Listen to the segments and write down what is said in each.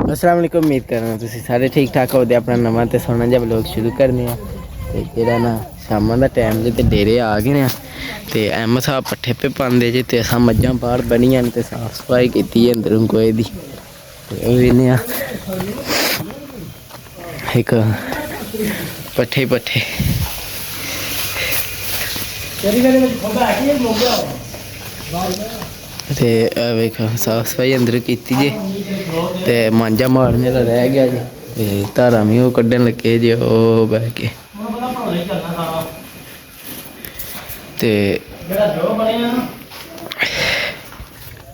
अस्सलाम वालेकुम। उम्मीद कर रहा तुसीं सारे ठीक ठाक हो। अपना नवा तो सोहना जिहा व्लॉग शुरू करने ते जेह्ड़ा ना शामां दा टाइम जे ते डेरे आ गए ने ते अहमद साहब पट्ठे पे पांदे जे ते असां मज्झां बाहर बनियां न ते साफ सफाई कीती अंदरों गोहे दी ते वेने इक पट्ठे ते वेख साफ सफाई अंदर कीती जे ते मांझा मारने दा रह गया जे ते धारां भी ओह् कड्ढन लगे जे ओह् बह के ते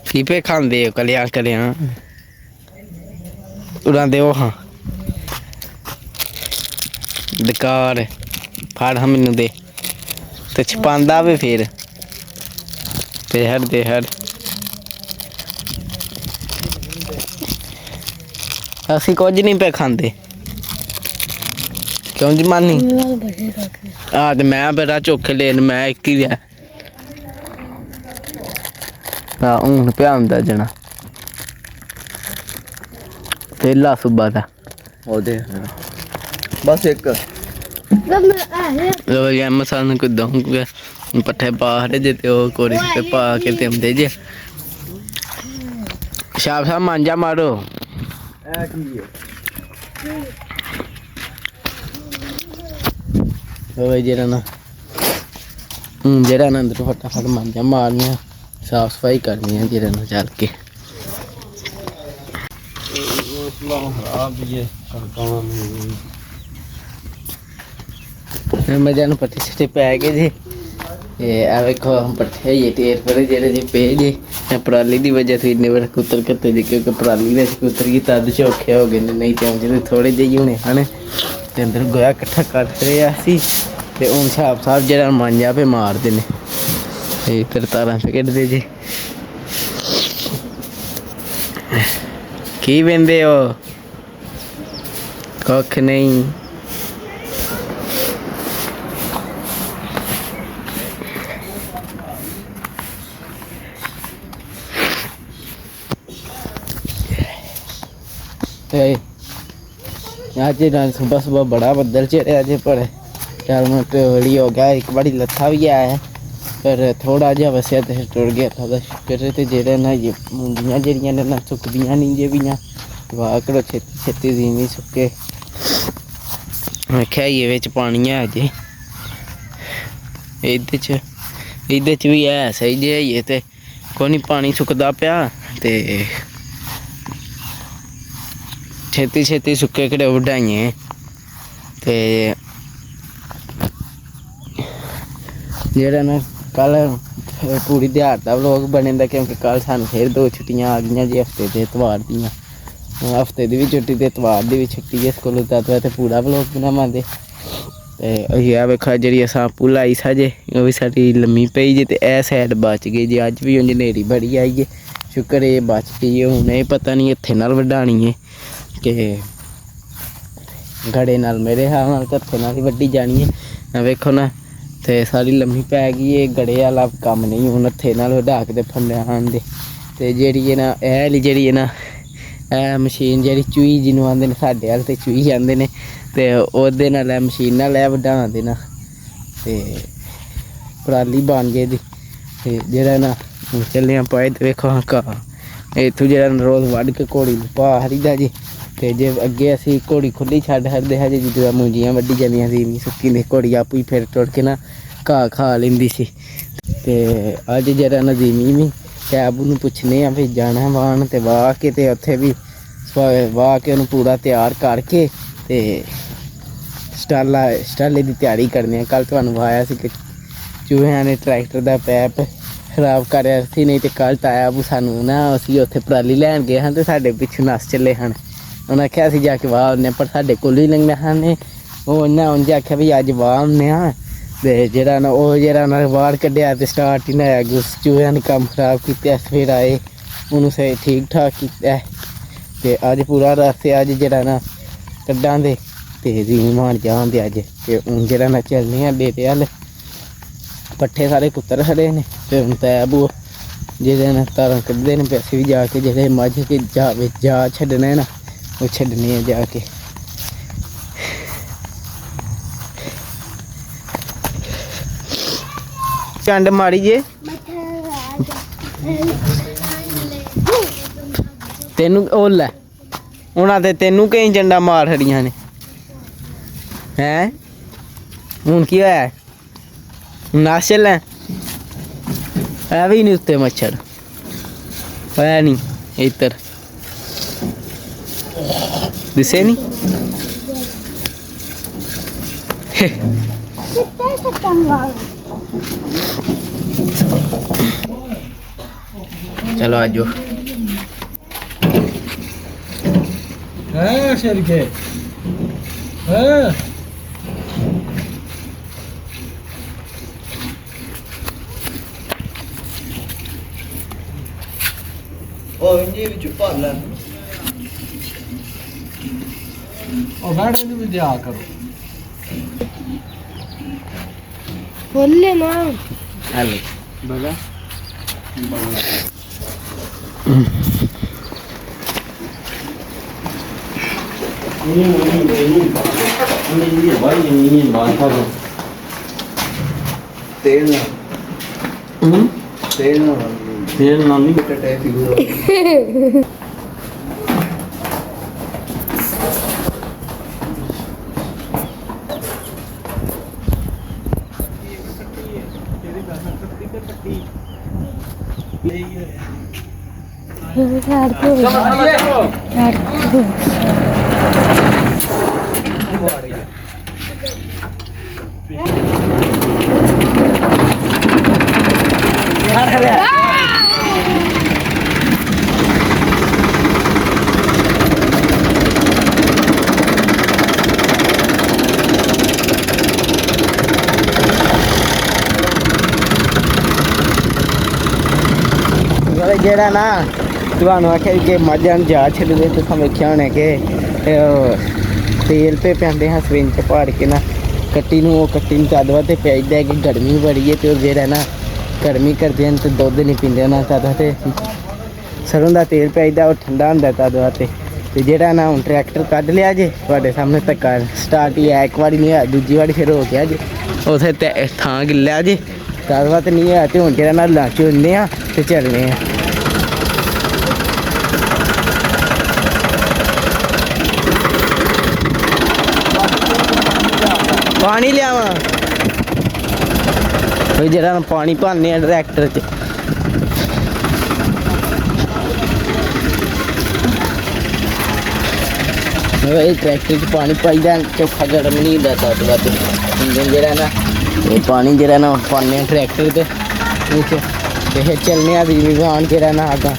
की पे खांदे कलेआं उड़ांदे ओह् हां बेकार फड़ हां मैनू दे ते छपांदा भी फिर दे हट असी कुछ नहीं पे खांदे क्यों जमानी हाँ तो मैं बड़ा चोखे लेन मैं एक ही है हाँ हून पे आंदा जना तेला सुबह का बस एक मसान को दूंगा पट्ठे पा हटे जे ते कोरी पे पा के ते आंदे जे शाब साहब मांझा मारो जेह्ड़ा ना अंदर फटाफट मांझा मारने साफ सफाई करनी है जेह्ड़ा ना चल के मजा न पट्ठे छट्ठे पै गए जे वेखो पट्ठे होइए ढेर भरे जेह्ड़े जे पे जे पराली की वजह से इन्ने बड़े कुत्तर घत्ते जे क्योंकि पराली दे कुत्तर गी तद च औखे हो गए नहीं तो जेह्ड़े थोड़े जेही होने हैं ते अंदर गोहा कट्ठा कर रहे असी ते हून साहब साहब जेह्ड़ा मांझा पे मारदे ने ते फिर तारां पे कड्ढदे जे की वेंदे हो कक्ख नहीं अज सुबह सुबह बड़ा बदल चढ़िया जे पर 4 मिनट हौली हो गया एक बारी लत्था भी आया पर थोड़ा जहा वसिया तो टुर गया था शुक्र ते जेह्ड़े ना ये मुंडियां जेह्ड़ियां ने ना सुकदियां नहीं जे भी वाकड़ो छेती छेती दी नहीं सुक्के आखेआ ये बिच पानी है जे एह्दे च भी है सही जे ये ते कोई नहीं पानी सुकदा पिया ते छेती छेती सुक्के घड़े वढाइए ते जेह्ड़ा ना कल पूरी दिहाड़ का व्लॉग बने दा क्योंकि कल सानूं फिर 2 छुट्टियां आ गई जे हफ्ते ते इतवार दियां हफ्ते दी भी छुट्टी ते इतवार दी भी छुट्टी है स्कूलों ते पूरा व्लॉग बनावांगे ते वेखो जी अस आपूं लाई साजे ओह् भी साडी लम्मी पेई जे ते ए साइड बच गई जी अज्ज भी उंज नेरी बड़ी आई है शुक्र एह् बच गई है हून एह् पता नहीं हत्थे नाल वढानी है कि गड़े नाल मेरे ख्याल नाल हत्थे नाल ही वड्डी जानी है वेखो ना ते सारी लम्मी पै गई है गड़े आह्ला कम्म नहीं हून हत्थे नाल वढा के ते फंडे आंदे ते जेह्ड़ी है ना एह् आह्ली जेह्ड़ी है ना मशीन जेह्ड़ी चूई जिन्नू आंदे ने साढ़े अल ते चूई आंदे ने ते ओह्दे नाल मशीन नाल वढा दे ना ते पराली बन गेदी ते जेह्ड़ा ना चलियां पाए ते वेखो घाह् इत्थूं जेह्ड़ा रोज़ वड्ढ के घोड़ी पा हरीदा जी ते जे अग्गे असीं घोड़ी खुल्ली छड्ड छड्डदे हे जे जिद्दां मुंजियां वड्ढी जंदियां सी इन्नी सुक्की दी घोड़ी आपूं ही फिर टुर के ना घाह् खा लैंदी सी ते अज्ज जेह्ड़ा ना जिमी भी कैब नूं पुच्छने आं भी जाना वाहन ते वाह के ते उत्थे भी वाह के उन्नू पूरा त्यार करके ते स्टाले की तैयारी करने कल तुहानूं वाया सी कि चूहियां ने ट्रैक्टर दा पैप खराब करेआ सी नहीं तो कल ताया बू सानूं ना असीं उत्थे पराली लैन गए हाँ ते साडे पिच्छे नस चले हन उन्हें आखेआ असीं जाके वाह औन्ने पर साडे कोल ही लंघना हा ने ओह् उन्नै आखेआ भी अज्ज वाह औन्ने आं ਤੇ ਜਿਹੜਾ ਨਾ ਉਹ ਜਿਹੜਾ ਨਾ ਬਾਹਰ ਕੱਢਿਆ ਤੇ ਸਟਾਰਟ ਹੀ ਨਾ ਹੋਇਆ। ਗੁੱਸ ਚੂਹਿਆਂ ਨੇ ਕੰਮ ਖਰਾਬ ਕੀਤਾ। ਫਿਰ ਆਏ ਉਹਨੂੰ ਸਹੀ ਠੀਕ ਠਾਕ ਕੀਤਾ ਤੇ ਅੱਜ ਪੂਰਾ ਰਸ ਅੱਜ ਜਿਹੜਾ ਨਾ ਕੱਢਾਂਗੇ ਤੇ ਜ਼ਮੀਨ ਜਾਣਦੇ ਅੱਜ। ਤੇ ਹੁਣ ਜਿਹੜਾ ਨਾ ਚੱਲਦੇ ਆ ਡੇਰੇ ਵੱਲ। ਪੱਠੇ ਸਾਰੇ ਕੁੱਤਰ ਖੜੇ ਨੇ ਤੇ ਹੁਣ ਤੈਬ ਉਹ ਜਿਹਦੇ ਨਾਲ ਤਾਰਾਂ ਕੱਢਦੇ ਨੇ ਪੈਸੇ ਵੀ ਜਾ ਕੇ ਜਿਹੜੇ ਮੱਝ ਕੇ ਜਾ ਛੱਡਣੇ ਨਾ ਉਹ ਛੱਡਣੇ ਆ ਜਾ ਕੇ। ਚੰਡ ਮਾੜੀ ਜੇ ਤੈਨੂੰ ਉਹ ਲੈ ਉਹਨਾਂ ਤੇ ਤੈਨੂੰ ਕਈ ਚੰਡਾ ਮਾਰ ਛੜੀਆਂ ਨੇ ਹੈਂ। ਹੁਣ ਕੀ ਹੋਇਆ ਨਸ ਚੱਲਾਂ ਐ ਵੀ ਨਹੀਂ ਉੱਤੇ ਮੱਛਰ ਹੋਇਆ ਨਹੀਂ ਇੱਧਰ ਦਿਸੇ ਨਹੀਂ। चलो आज शरीके इंजी भी चुप ला भी दिया करो बोले ना हेलो बगा तेल नानी ਜਿਹੜਾ ਨਾ ਤੁਹਾਨੂੰ ਆਖਿਆ ਕਿ ਮੱਝਾਂ ਨੂੰ ਜਾ ਛੱਡਦੇ ਤੁਸੀਂ ਵੇਖਿਆ ਹੋਣਾ ਕਿ ਤੇਲ ਤੇ ਪੈਂਦੇ ਹਾਂ ਸਵਿੰਚ 'ਚ ਭਰ ਕੇ ਨਾ ਕੱਟੀ ਨੂੰ ਚਾਦਵਾ ਤੇ ਪੈਂਦਾ ਕਿ ਗਰਮੀ ਬੜੀ ਹੈ ਤੇ ਉਹ ਜਿਹੜਾ ਨਾ ਗਰਮੀ ਕਰਦੇ ਹਨ ਤੇ ਦੁੱਧ ਨਹੀਂ ਪੀਂਦੇ ਨਾ ਚਾਦਵਾ ਤੇ ਸਰੋਂ ਦਾ ਤੇਲ ਪੈਂਦਾ ਉਹ ਠੰਡਾ ਹੁੰਦਾ ਚਾਦਵਾ ਤੇ ਜਿਹੜਾ ਨਾ ਹੁਣ ਟਰੈਕਟਰ ਕੱਢ ਲਿਆ ਜੇ ਤੁਹਾਡੇ ਸਾਹਮਣੇ ਧੱਕਾ ਸਟਾਰਟ ਹੀ ਹੈ। ਇੱਕ ਵਾਰੀ ਨਹੀਂ ਹੋਇਆ ਦੂਜੀ ਵਾਰੀ ਫਿਰ ਹੋ ਗਿਆ ਜੇ ਉੱਥੇ ਥਾਂ ਗਿੱਲਿਆ ਜੇ ਚਾਦਵਾ ਤੇ ਨਹੀਂ ਹੋਇਆ ਤੇ ਹੁਣ ਜਿਹੜਾ ਨਾ ਲਾਚ ਹੁੰਦੇ ਆ ਤੇ ਚੱਲਨੇ ਆ। पानी लियावा भाई जरा पानी भरने ट्रैक्टर च भाई ट्रैक्टर च पानी पाई चौखा गर्म नहीं होता तद इंजन जरा ना ये पानी जरा ना पाने ट्रैक्टर ते फिर चलने बिजली वाहन जरा ना आगा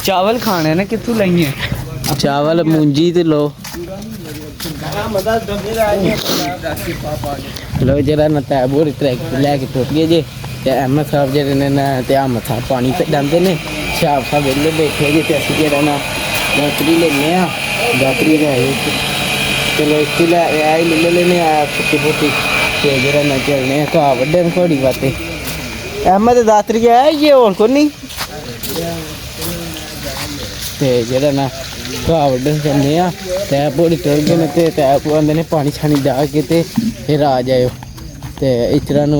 चावल खाने ने कितों लाइए चावल मूंजी ते लो लो जरा ना तैब हो ट्रैक्टर लैके टुट गए जे ते अहमद साहब जेह्ड़े ने ना ते अहमद साहब पानी डांदे ने शाह साहब वेले बैठे जे ते असीं जेह्ड़ा ना गात्री लेने आ गात्री चलो इत्थे ले आई ले लेने आ फुट्टी फुट्टी ते जेह्ड़ा ना चलने घाह वड्डे न घोड़ी वास्ते अहमद दात्री है ये होर कोई नहीं ते जेह्ड़ा ना घाह वड्डन जन्ने आ तैप घोड़ी टुर गए ने ते तैप आंदे ने पानी छानी डा के ते फिर आ जाओ ते इस तरह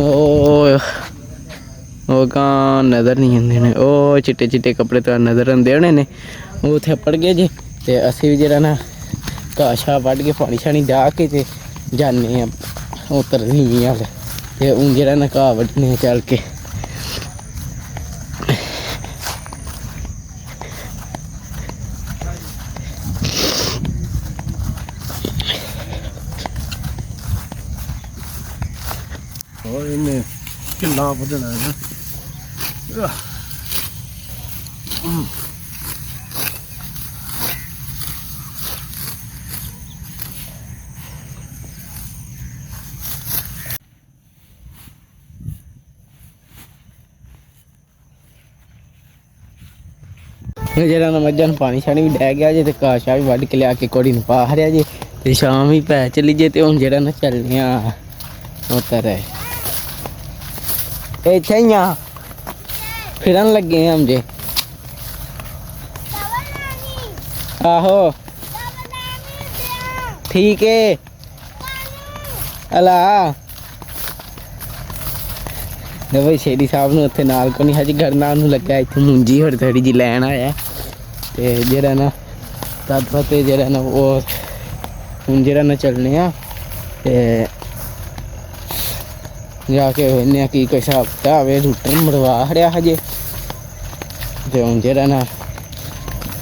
ओह् गां नज़र नहीं आंदे ने ओह् चिट्टे चिट्टे कपड़े तो नज़र आंदे होने ने ओह् उत्थें पड़ गए जे ते असीं भी जेह्ड़ा ना घाह शाह वड्ड के पानी छानी डा के ते जाने उतर नीवीं अल ते हून जेह्ड़ा ना घाह वड्डने चल के और इन्हें किला बदना है ਜਿਹੜਾ ਨਾ ਮੱਝਾਂ ਨੂੰ ਪਾਣੀ ਛਾਣੀ ਵੀ ਡਹਿ ਗਿਆ ਜੇ ਤੇ ਕਾਸ਼ਾ ਵੀ ਵੱਢ ਕੇ ਲਿਆ ਕੇ ਕੋੜੀ ਨੂੰ ਪਾ ਹਰਿਆ ਜੇ ਤੇ ਸ਼ਾਮ ਵੀ ਪੈ ਚਲੀ ਜੇ ਤੇ ਹੁਣ ਜਿਹੜਾ ਨਾ ਚੱਲਦੇ ਆ ਉੱਤਰ ਇੱਥੇ ਹੀ ਆ ਫਿਰਨ ਲੱਗੇ ਆ ਹਮਜੇ ਆਹੋ ਠੀਕ ਏ ਅਲਾ ਨਵੇਂ ਸ਼ੇਰੀ ਸਾਹਿਬ ਨੂੰ ਉੱਥੇ ਨਾਲ ਕੋ ਨਹੀਂ ਹਜੇ ਕਰਨਾ ਉਹਨੂੰ ਲੱਗਾ ਇੱਥੇ ਮੁੰਜੀ ਹੋਰ ਥੋੜੀ ਜੀ ਲੈਣ ਆਇਆ ਤੇ ਜਿਹੜਾ ਨਾ ਤਦ ਫਤੇ ਜਿਹੜਾ ਨਾ ਉਹ ਹੁਣ ਜਿਹੜਾ ਨਾ ਚੱਲਨੇ ਆ ਤੇ ਜਾ ਕੇ ਵੇਖਨੇ ਆ ਕੀ ਕੋਈ ਹਿਸਾਬ ਕਿਤਾਬ ਹੈ ਰੂਟਰ ਮਰਵਾ ਹੜਿਆ ਹਜੇ ਤੇ ਹੁਣ ਜਿਹੜਾ ਨਾ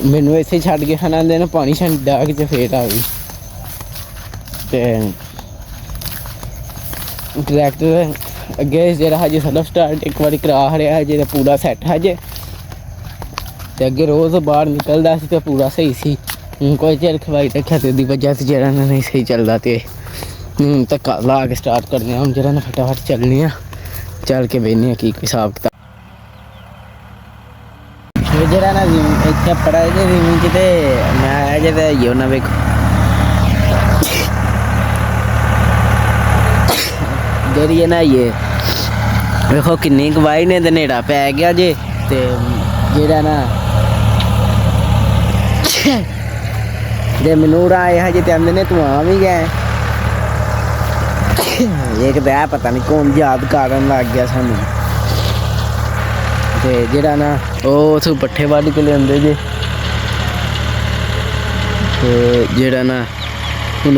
ਮੈਨੂੰ ਇੱਥੇ ਛੱਡ ਕੇ ਖਾਣਾ ਦੇ ਨਾ ਪਾਣੀ ਛੱਡ ਡਾਕ ਚ ਫੇਰ ਆ ਗਈ ਤੇ ਟਰੈਕਟਰ ਅੱਗੇ ਜਿਹੜਾ ਹਜੇ ਸਲਫ ਸਟਾਰਟ ਇੱਕ ਵਾਰੀ ਕਰਾ ਹੜਿਆ ਹਜੇ ਪੂਰਾ ਸੈੱਟ ਹਜੇ ਤੇ ਅੱਗੇ ਰੋਜ਼ ਬਾਹਰ ਨਿਕਲਦਾ ਸੀ ਤੇ ਪੂਰਾ ਸਹੀ ਸੀ ਹੁਣ ਕੋਈ ਚਿਰ ਖਵਾਈ ਰੱਖਿਆ ਤੇ ਦੀ ਵਜ੍ਹਾ ਤੇ ਜਿਹੜਾ ਨਾ ਨਹੀਂ ਸਹੀ ਚੱਲਦਾ ਤੇ ਧੱਕਾ ਲਾ ਕੇ ਸਟਾਰਟ ਕਰਦੇ ਹਾਂ ਹੁਣ ਜਿਹੜਾ ਨਾ ਫਟਾਫਟ ਚੱਲਨੇ ਆ ਚੱਲ ਕੇ ਵੇਖਨੇ ਆ ਕੀ ਹਿਸਾਬ ਕਿਤਾਬ ਜਿਹੜਾ ਨਾ ਇੱਥੇ ਪੜਾ ਇਹਦੇ ਜ਼ਮੀਨ 'ਚ ਤੇ ਮੈਂ ਆਇਆ ਜੇ ਤੇ ਆਈਓ ਨਾ ਵੇਖੋ ਜਿਹੜੀ ਹੈ ਨਾ ਇਹ ਵੇਖੋ ਕਿੰਨੀ ਗਵਾਹੀ ਨੇ ਤੇ ਹਨੇਰਾ ਪੈ ਗਿਆ ਜੇ ਤੇ ਜਿਹੜਾ ਨਾ ਦੇ ਮਨੂਰਾ ਆਏ ਹਜੇ ਤੇ ਆਂਦੇ ਨੇ ਤੂੰ ਆ ਵੀ ਗਿਆ ਇੱਕ ਤਾਂ ਪਤਾ ਨਹੀਂ ਕੌਣ ਯਾਦ ਕਰਨ ਲੱਗ ਗਿਆ ਸਾਨੂੰ ਤੇ ਜਿਹੜਾ ਨਾ ਉਹ ਉੱਥੋਂ ਪੱਠੇ ਵੱਢ ਕੇ ਲਿਆਉਂਦੇ ਜੇ ਤੇ ਜਿਹੜਾ ਨਾ ਹੁਣ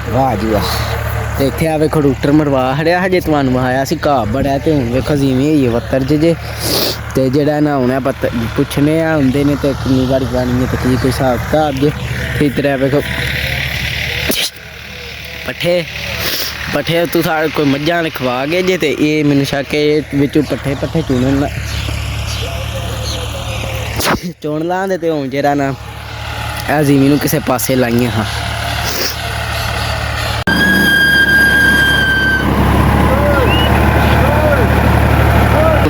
ਵਾਹ ਜੀ ਵਾਹ ਤੇ ਇੱਥੇ ਆ ਵੇਖੋ ਰੂਟਰ ਮਰਵਾ ਹੜਿਆ ਹਜੇ ਤੁਹਾਨੂੰ ਆਇਆ ਸੀ ਘਾਹ ਬੜਾ ਤੇ ਹੁਣ ਵੇਖੋ ਜਿਵੇਂ ਹੀ ਵੱਤਰ ਜੇ ਤੇ ਜਿਹੜਾ ਨਾ ਹੁਣ ਪੁੱਛਣੇ ਆ ਹੁੰਦੇ ਨੇ ਤੇ ਕਿੰਨੀ ਵਾਰੀ ਪਾਣੀ ਹੈ ਤੇ ਕੀ ਕੋਈ ਹਿਸਾਬ ਕਿਤਾਬ ਜੇ ਤੇ ਤਰ੍ਹਾਂ ਵੇਖੋ ਪੱਠੇ ਤੂੰ ਸਾਰੇ ਕੋਈ ਮੱਝਾਂ ਨੇ ਖਵਾ ਗਏ ਜੇ ਤੇ ਇਹ ਮੈਨੂੰ ਸ਼ੱਕ ਹੈ ਵਿੱਚੋਂ ਪੱਠੇ ਚੋਣ ਲਾਉਂਦੇ ਤੇ ਹੁਣ ਜਿਹੜਾ ਨਾ ਇਹ ਜ਼ਮੀਨ ਨੂੰ ਕਿਸੇ ਪਾਸੇ ਲਾਈਆਂ ਹਾਂ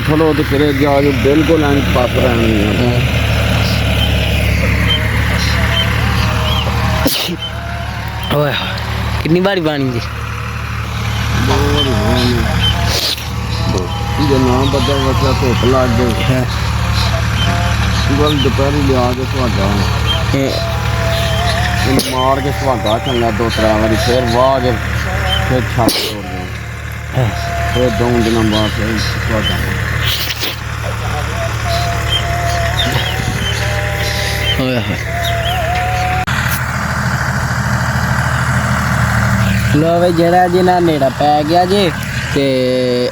ਥੋੜੋ ਤੇ ਕਰੇ ਜਾ ਜੋ ਬਿਲਕੁਲ ਐਂ ਪਾਪ ਰਹਿਣੀ ਓਏ ਕਿੰਨੀ ਵਾਰੀ ਬਾਣੀ ਜੀ ਇਹ ਨਾ ਬਦਲ ਵਸਾ ਧੁੱਪ ਲੱਗ ਗਈ ਗੱਲ ਦੁਪਹਿਰੀ ਲਿਆ ਕੇ ਸੁਹਾਗਾ ਮਾਰ ਕੇ ਸੁਹਾਗਾ ਚੰਗਾ 2-3 ਵਾਰੀ ਫੇਰ ਵਾਹ ਕੇ ਫਿਰ ਛੱਤ ਤੋੜ ਗਏ ਫਿਰ 2 ਦਿਨਾਂ ਬਾਅਦ ਫਿਰ ਸੁਹਾਗਾ ਹੋਇਆ ਲੋ ਵੇ ਜਿਹੜਾ ਜੇ ਨਾ ਨੇੜਾ ਪੈ ਗਿਆ ਜੇ ਤੇ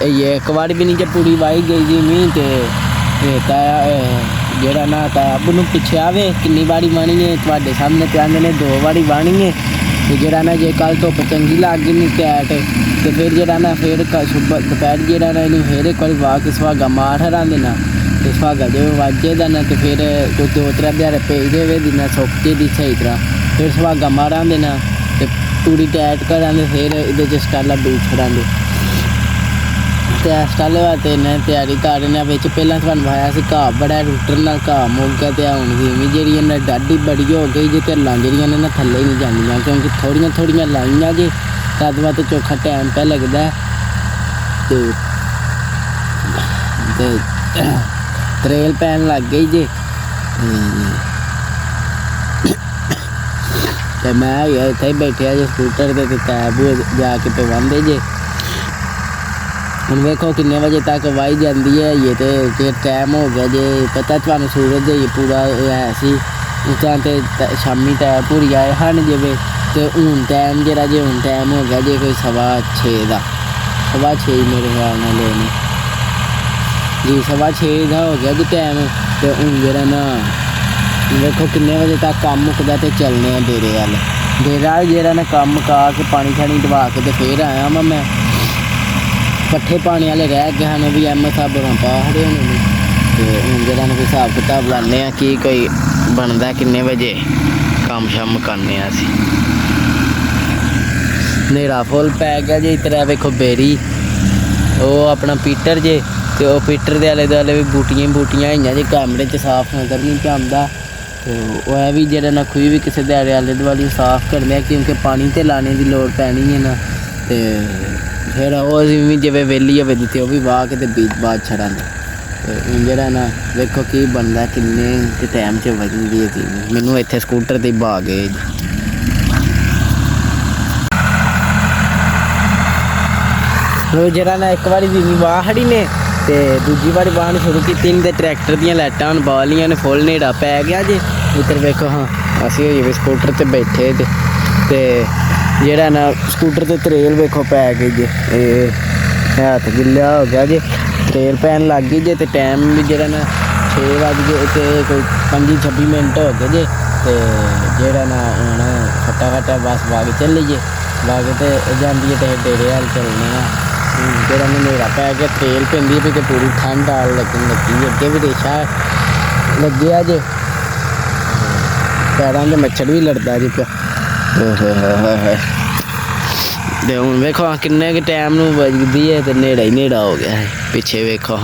ਇਹ ਇੱਕ ਵਾਰ ਵੀ ਨਹੀਂ ਜੇ ਪੂਰੀ ਵਾਈ ਗਈ ਜੀ ਮੀਂਹ ਤੇ ਇਹ ਤਾਂ ਜਿਹੜਾ ਨਾ ਤਾਂ ਅਬ ਨੂੰ ਪਿੱਛੇ ਆਵੇ ਕਿੰਨੀ ਵਾਰੀ ਬਾਣੀ ਹੈ ਤੁਹਾਡੇ ਸਾਹਮਣੇ ਤੇ ਆਂਦੇ ਨੇ 2 ਵਾਰੀ ਬਾਣੀ ਹੈ ਤੇ ਜਿਹੜਾ ਨਾ ਜੇ ਕੱਲ ਧੁੱਪ ਚੰਗੀ ਲੱਗ ਗਈ ਨਹੀਂ ਟੈਟ ਤੇ ਫਿਰ ਜਿਹੜਾ ਨਾ ਫਿਰ ਦੁਪਹਿਰ ਜਿਹੜਾ ਨਾ ਇਹਨੂੰ ਫੇਰ ਇੱਕ ਵਾਰੀ ਵਾਹ ਕੇ ਸੁਹਾਗਾ ਮਾਰ ਹਰਾਂਦੇ ਨਾ ਤੇ ਸੁਹਾਗਾ ਜੇ ਵਾਜੇ ਦਾ ਨਾ ਤੇ ਫਿਰ ਕੋਈ 2-3 ਦਿਹਾੜੇ ਪਈ ਦੇਵੇ ਦਿਨਾਂ ਸੁੱਕੇ ਦੀ ਸਹੀ ਤਰ੍ਹਾਂ ਫਿਰ ਸੁਹਾਗਾ ਮਾਰਾਂਦੇ ਨਾ ਤੇ ਪੂਰੀ ਟੈਟ ਕਰਾਂਗੇ ਫਿਰ ਇਹਦੇ 'ਚ ਸਟਾਲਾ ਬੀਜ ਛੜਾਂਗੇ ਤੇ ਸਟਾਲੇ ਵਾਸਤੇ ਨੇ ਤਿਆਰੀ ਕਰ ਰਹੇ ਨੇ ਵਿੱਚ ਪਹਿਲਾਂ ਤੁਹਾਨੂੰ ਆਇਆ ਸੀ ਘਾਹ ਬੜਾ ਰੂਟਰ ਨਾਲ ਘਾਹ ਮੁੱਕ ਗਿਆ ਤੇ ਹੁਣ ਜਿਵੇਂ ਜਿਹੜੀ ਇਹਨਾਂ ਡਾਢੀ ਬੜੀ ਹੋ ਗਈ ਜੇ ਢਿੱਲਾਂ ਜਿਹੜੀਆਂ ਨੇ ਨਾ ਥੱਲੇ ਨਹੀਂ ਜਾਂਦੀਆਂ ਕਿਉਂਕਿ ਥੋੜੀਆਂ ਲਾਈਆਂ ਜੇ ਤਦ ਵਾ ਤੇ ਚੋਖਾ ਟਾਈਮ ਪੈ ਲੱਗਦਾ ਤੇ ਤਰੇਲ ਪੈਣ ਲੱਗ ਗਈ ਜੇ ਤੇ ਮੈਂ ਇੱਥੇ ਹੀ ਬੈਠਿਆ ਜੇ ਸਕੂਟਰ ਤੇ ਕੈਬ ਜਾ ਕੇ ਪਵਾਉਂਦੇ ਜੇ ਹੁਣ ਵੇਖੋ ਕਿੰਨੇ ਵਜੇ ਤੱਕ ਵਾਈ ਜਾਂਦੀ ਹੈ ਇਹ ਤੇ ਟਾਈਮ ਹੋ ਗਿਆ ਜੇ ਪਤਾ ਤੁਹਾਨੂੰ ਸੂਰਜ ਜੇ ਪੂਰਾ ਹੈ ਸੀ ਉਤਾਂ ਤੇ ਸ਼ਾਮੀ ਟਾਈਮ ਪੂਰੀ ਆਏ ਹਨ ਜਿਵੇਂ ਤੇ ਹੁਣ ਟਾਈਮ ਜਿਹੜਾ ਜੇ ਹੁਣ ਟਾਈਮ ਹੋ ਗਿਆ ਜੇ ਕੋਈ 6:15 ਦਾ 6:15 ਮੇਰੇ ਖਿਆਲ ਨਾਲ ਲੈਣੇ ਜੀ 6:15 ਦਾ ਹੋ ਗਿਆ ਜੀ ਟਾਈਮ ਤੇ ਹੁਣ ਜਿਹੜਾ ਨਾ ਵੇਖੋ ਕਿੰਨੇ ਵਜੇ ਤੱਕ ਕੰਮ ਮੁੱਕਦਾ ਤੇ ਚੱਲਨੇ ਆ ਡੇਰੇ ਵੱਲ ਜਿਹੜਾ ਨਾ ਕੰਮ ਮੁਕਾ ਕੇ ਪਾਣੀ ਛਾਣੀ ਦਵਾ ਕੇ ਤੇ ਫੇਰ ਆਇਆ ਮੈਂ ਪੱਠੇ ਪਾਣੀ ਵਾਲੇ ਰਹਿ ਗਏ ਹਨ ਵੀ ਐਮ ਸਾਹਿਬ ਪਾ ਹੜੇ ਹੋਣੇ ਨੇ ਤੇ ਹੁਣ ਜਿਹੜਾ ਨਾ ਕੋਈ ਹਿਸਾਬ ਕਿਤਾਬ ਲਾਉਂਦੇ ਆ ਕੀ ਕੋਈ ਬਣਦਾ ਕਿੰਨੇ ਵਜੇ ਕੰਮ ਸ਼ਾਮ ਕਰਨੇ ਆ ਅਸੀਂ ਹਨੇਰਾ ਫੁੱਲ ਪੈ ਗਿਆ ਜੇ ਇਸ ਤਰ੍ਹਾਂ ਵੇਖੋ ਬੇਰੀ ਉਹ ਆਪਣਾ ਪੀਟਰ ਜੇ ਤੇ ਉਹ ਪੀਟਰ ਦੇ ਆਲੇ ਦੁਆਲੇ ਵੀ ਬੂਟੀਆਂ ਹੋਈਆਂ ਜੇ ਕੈਮਰੇ 'ਚ ਸਾਫ਼ ਨਜ਼ਰ ਨਹੀਂ ਪਿਆਉਂਦਾ। ਤੇ ਉਹ ਹੈ ਵੀ ਜਿਹੜਾ ਨਾ ਖੂਹੀ ਵੀ ਕਿਸੇ ਦੇ ਆਲੇ ਦੁਆਲੇ ਸਾਫ਼ ਕਰਨੇ ਆ ਕਿਉਂਕਿ ਪਾਣੀ ਤੇ ਲਾਣੇ ਦੀ ਲੋੜ ਪੈਣੀ ਹੈ ਨਾ। ਤੇ ਫਿਰ ਉਹ ਅਸੀਂ ਵੀ ਜਿਵੇਂ ਵਿਹਲੀ ਹੋਵੇ ਦਿੱਤੀ ਉਹ ਵੀ ਵਾਹ ਕੇ ਤੇ ਬੀਜ ਬਾਅਦ ਛੜਾਂਗੇ। ਤੇ ਜਿਹੜਾ ਨਾ ਵੇਖੋ ਕੀ ਬਣਦਾ ਕਿੰਨੇ ਕੁ ਟਾਈਮ 'ਚ ਵੱਜਦੀ ਹੈ ਜ਼ਮੀਨ। ਮੈਨੂੰ ਇੱਥੇ ਸਕੂਟਰ 'ਤੇ ਬਾ ਗਏ ਉਹ ਜਿਹੜਾ ਨਾ ਇੱਕ ਵਾਰੀ ਜ਼ਮੀਨ ਵਾਹ ਖੜੀ ਨੇ ਤੇ ਦੂਜੀ ਵਾਰੀ ਵਾਹਣ ਸ਼ੁਰੂ ਕੀਤੀ ਨੇ ਤੇ ਟਰੈਕਟਰ ਦੀਆਂ ਲਾਈਟਾਂ ਹੁਣ ਬਾਲੀਆਂ ਨੇ ਫੁੱਲ ਹਨੇਰਾ ਪੈ ਗਿਆ ਜੇ। ਇੱਧਰ ਵੇਖੋ ਹਾਂ ਅਸੀਂ ਹੋਈ ਵੀ ਸਕੂਟਰ 'ਤੇ ਬੈਠੇ ਤੇ ਜਿਹੜਾ ਨਾ ਸਕੂਟਰ 'ਤੇ ਤਰੇਲ ਵੇਖੋ ਪੈ ਗਈ ਜੇ। ਇਹ ਹੱਥ ਗਿੱਲਾ ਹੋ ਗਿਆ ਜੇ ਤਰੇਲ ਪੈਣ ਲੱਗ ਗਈ ਜੇ। ਤੇ ਟਾਈਮ ਵੀ ਜਿਹੜਾ ਨਾ 6 ਵੱਜ ਗਏ ਤੇ ਕੋਈ 25-26 ਮਿੰਟ ਹੋ ਗਏ ਜੇ। ਤੇ ਜਿਹੜਾ ਨਾ ਹੁਣ ਫਟਾਫਟ ਬਸ ਬਾਗ ਚੱਲੀ ਜੇ ਬਾਗ ਤੇ ਜਾਂਦੀ ਹੈ ਤੇ ਡੇਰੇ ਵੱਲ ਚੱਲਣੇ ਆ। ਜਿਹੜਾ ਨੂੰ ਹਨੇਰਾ ਪੈ ਗਿਆ ਤਰੇਲ ਪੈਂਦੀ ਪਈ ਤੇ ਪੂਰੀ ਠੰਡ ਆਲ ਲੱਗਣ ਲੱਗੀ ਅੱਗੇ ਵੀ ਰੇਸ਼ਾ ਲੱਗਿਆ ਜੇ ਪੈਰਾਂ 'ਚ ਮੱਛਰ ਵੀ ਲੜਦਾ ਜੀ ਪਿਆ। ਤੇ ਹੁਣ ਵੇਖੋ ਕਿੰਨੇ ਕੁ ਟਾਈਮ ਨੂੰ ਵੱਜਦੀ ਹੈ ਤੇ ਹਨੇਰਾ ਹੀ ਹਨੇਰਾ ਹੋ ਗਿਆ ਹੈ ਪਿੱਛੇ ਵੇਖੋ।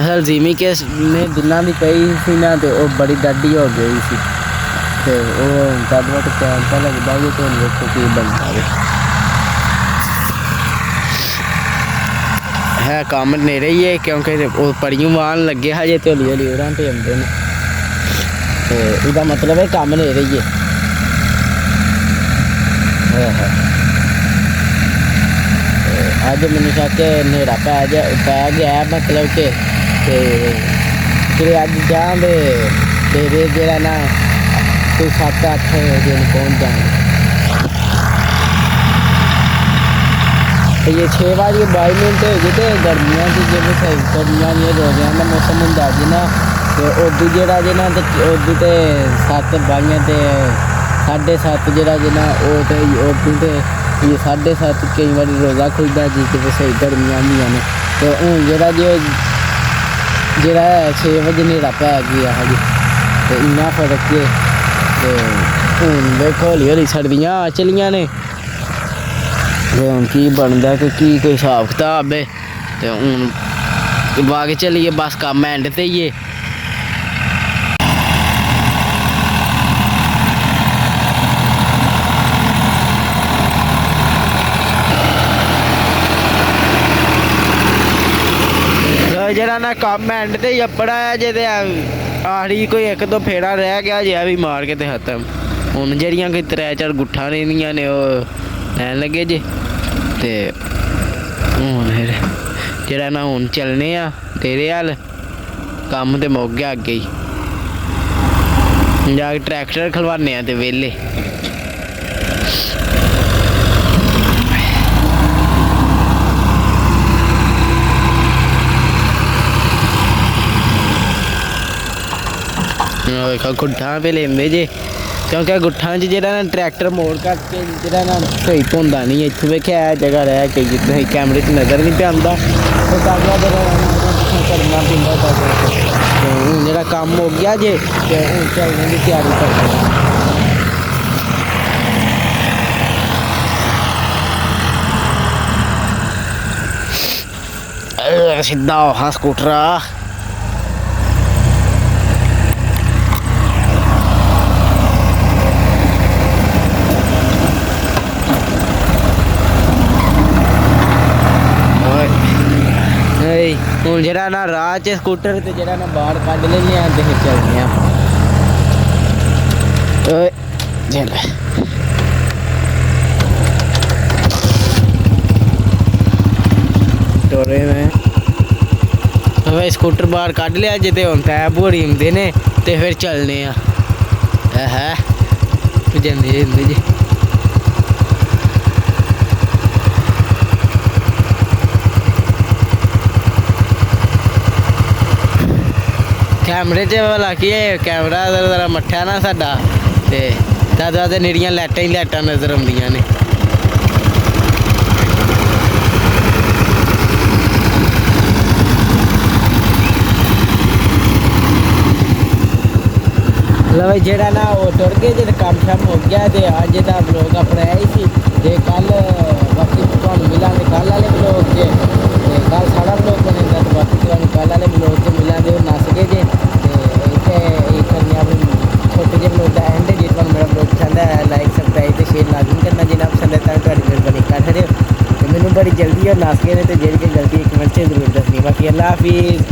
ਅਸਲ ਜਿਮੀ ਕੇ ਨੇ ਦਿਨਾਂ ਦੀ ਪਈ ਸੀ ਨਾ ਤੇ ਉਹ ਬੜੀ ਡਾਢੀ ਹੋ ਗਈ ਸੀ ਤੇ ਉਹ ਤਦ ਵਕਤ ਟਾਈਮ ਤਾਂ ਲੱਗਦਾ ਜੀ। ਤੇ ਵੇਖੋ ਕੀ ਬਣਦਾ ਹੈ ਕੰਮ ਨੇੜੇ ਹੀ ਹੈ ਕਿਉਂਕਿ ਉਹ ਪੜੀਆਂ ਵਾਹਣ ਲੱਗੇ ਹਜੇ ਤੇ ਹੌਲੀ ਉਹਨਾਂ 'ਤੇ ਆਉਂਦੇ ਨੇ। ਤੇ ਇਹਦਾ ਮਤਲਬ ਹੈ ਕੰਮ ਨੇੜੇ ਹੀ ਹੈ। ਅੱਜ ਮੈਨੂੰ ਸ਼ੱਕ ਹਨੇਰਾ ਪੈ ਗਿਆ ਮਤਲਬ ਕਿ ਤੇ ਅੱਜ ਜਾਂਦੇ ਤੇਰੇ ਜਿਹੜਾ ਨਾ ਕੋਈ 7-8 ਵਜੇ ਨੂੰ ਪਹੁੰਚ ਜਾਣਾ। ये 6:22 ਹੋ ਗਏ ਤੇ ਗਰਮੀਆਂ 'ਚ ਜਿਵੇਂ ਗਰਮੀਆਂ ਦੀਆਂ ਰੋਜ਼ਾਂ ਦਾ ਮੌਸਮ ਹੁੰਦਾ ਜੀ ਨਾ ਤੇ ਉਦੋਂ ਜਿਹੜਾ ਜੇ ਨਾ ਤੇ ਉਦੋਂ ਤੇ 7:22 ਤੇ 7:30 ਜਿਹੜਾ ਜੇ ਨਾ ਉਹ ਤੇ ਉਦੋਂ ਤੇ ਇਹ 7:30 ਕਈ ਵਾਰੀ ਰੋਜ਼ਾ ਖੁੱਲ੍ਹਦਾ ਜੀ ਤੇ ਸਹੀ ਗਰਮੀਆਂ ਹੁੰਦੀਆਂ ਨੇ। ਤੇ ਹੁਣ ਜਿਹੜਾ 6 ਵਜੇ ਹਨੇਰਾ ਪੈ ਗਿਆ ਹਜੇ ਤੇ ਇੰਨਾ ਫਰਕ ਹੈ। ਤੇ ਹੁਣ ਵੇਖੋ ਹੌਲੀ ਸਰਦੀਆਂ ਆ ਚਲੀਆਂ ਨੇ ਤੇ ਹੁਣ ਕੀ ਬਣਦਾ ਕਿ ਕੀ ਕੋਈ ਹਿਸਾਬ ਕਿਤਾਬ ਹੈ। ਤੇ ਹੁਣ ਬਾਗ ਚੱਲੀਏ ਬਸ ਕੰਮ ਐਂਡ 'ਤੇ ਹੀ ਹੈ। ਜਿਹੜਾ ਨਾ ਕੰਮ ਐਂਡ 'ਤੇ ਹੀ ਆਪਣਾ ਹੈ ਜੇ ਤੇ ਆਖਰੀ ਕੋਈ 1-2 ਫੇਰਾ ਰਹਿ ਗਿਆ ਜੇ ਵੀ ਮਾਰ ਕੇ ਤੇ ਖਤਮ। ਹੁਣ ਜਿਹੜੀਆਂ ਕੋਈ 3-4 ਗੁੱਠਾਂ ਰਹਿੰਦੀਆਂ ਨੇ ਉਹ ਲੈਣ ਲੱਗੇ ਜੇ। ਤੇ ਹੁਣ ਫਿਰ ਜਿਹੜਾ ਨਾ ਹੁਣ ਚੱਲਣੇ ਆ ਤੇਰੇ ਵੱਲ ਕੰਮ ਤੇ ਮੁੱਕ ਗਿਆ ਅੱਗੇ ਹੀ ਜਾ ਕੇ ਟਰੈਕਟਰ ਖਲਵਾਨੇ ਆ ਤੇ ਵਿਹਲੇ। ਵੇਖੋ ਗੁੱਠਾਂ 'ਤੇ ਲੈਂਦੇ ਜੇ ਕਿਉਂਕਿ ਗੁੱਠਾਂ 'ਚ ਜਿਹੜਾ ਨਾ ਟਰੈਕਟਰ ਮੋੜ ਕਰਕੇ ਜਿਹੜਾ ਨਾ ਸਹੀ ਧੁੰਦਾ ਨਹੀਂ। ਇੱਥੇ ਵੇਖਿਆ ਇਹ ਜਗ੍ਹਾ ਰਹਿ ਕੇ ਜਿੱਥੇ ਕੈਮਰੇ 'ਚ ਨਜ਼ਰ ਨਹੀਂ ਪਿਆਉਂਦਾ ਉਹ ਕਾਗਜ਼ਾਂ ਕਰਨਾ ਪੈਂਦਾ ਤਾਂ ਹੁਣ ਜਿਹੜਾ ਕੰਮ ਹੋ ਗਿਆ ਜੇ ਤੇ ਹੁਣ ਚੱਲਣ ਦੀ ਤਿਆਰੀ ਕਰਦੇ ਸਿੱਧਾ ਹਾਂ ਸਕੂਟਰ ਹੁਣ ਜਿਹੜਾ ਨਾ ਰਾਹ 'ਚ ਸਕੂਟਰ ਤੇ ਜਿਹੜਾ ਨਾ ਬਾਹਰ ਕੱਢ ਲੈਂਦੇ ਆ ਤੇ ਚੱਲਦੇ ਆ। ਟੋਰੇ ਮੈਂ ਸਕੂਟਰ ਬਾਹਰ ਕੱਢ ਲਿਆ ਜੇ ਤੇ ਹੁਣ ਟੈਬ ਹੋਰੀ ਹੁੰਦੇ ਨੇ ਤੇ ਫਿਰ ਚੱਲਦੇ ਆ। ਹੈ ਜਾਂਦੇ ਜੀ ਕੈਮਰੇ 'ਚ ਵਾਲਾ ਕੀ ਹੈ ਕੈਮਰਾ ਜ਼ਰਾ ਮੱਠਿਆ ਨਾ ਸਾਡਾ ਤੇ ਦਾਦਾ ਤੇ ਨੇੜੀਆਂ ਲਾਈਟਾਂ ਹੀ ਲਾਈਟਾਂ ਨਜ਼ਰ ਆਉਂਦੀਆਂ ਨੇ। ਚਲੋ ਬਈ ਜਿਹੜਾ ਨਾ ਉਹ ਟੁਰ ਗਏ ਜੇ ਕੰਮ ਸ਼ਾਮ ਹੋ ਗਿਆ ਤੇ ਅੱਜ ਦਾ ਵਲੋਗ ਆਪਣਾ ਇਹ ਹੀ ਸੀ ਤੇ ਕੱਲ ਬਾਕੀ ਤੁਹਾਨੂੰ ਮਿਲਾਂਗੇ ਕੱਲ ਵਾਲੇ ਵਲੋਗ 'ਚ ਤੇ ਕੱਲ ਸਾਡਾ ਵਲੋਗ ਬਣੇਗਾ ਤੇ ਬਾਕੀ ਤੁਹਾਨੂੰ ਕੱਲ ਵਾਲੇ ਵਲੋਗ 'ਚ ਮਿਲਾਂਗੇ ਉਹ ਨੱਸ ਗਏ ਜੇ ਤੇ ਇੱਥੇ ਇਹ ਕਰਨੀ ਆਪਣੀ ਛੋਟੇ ਜਿਹੇ ਵਲੋਗ ਦਾ ਐਂਡ ਜੇ ਤੁਹਾਨੂੰ ਮੇਰਾ ਵਲੋਗ ਪਸੰਦ ਆਇਆ ਲਾਈਕ ਸਬਸਕ੍ਰਾਈਬ ਤੇ ਸ਼ੇਅਰ ਲਾਜ਼ਮੀ ਕਰਨਾ ਜਿੰਨਾ ਪਸੰਦ ਹੈ ਤਾਂ ਤੁਹਾਡੀ ਮਿਹਰਬਾਨੀ ਕਰ ਰਹੇ ਹੋ ਤੇ ਮੈਨੂੰ ਬੜੀ ਜਲਦੀ ਉਹ ਨੱਸ ਗਏ ਨੇ ਤੇ ਜਿਹੜੀ ਕਿ ਗਲਤੀ ਕਮੈਂਟ 'ਚ ਜ਼ਰੂਰ ਦੱਸਣੀ ਬਾਕੀ ਅੱਲਾ ਹਾਫਿਜ਼।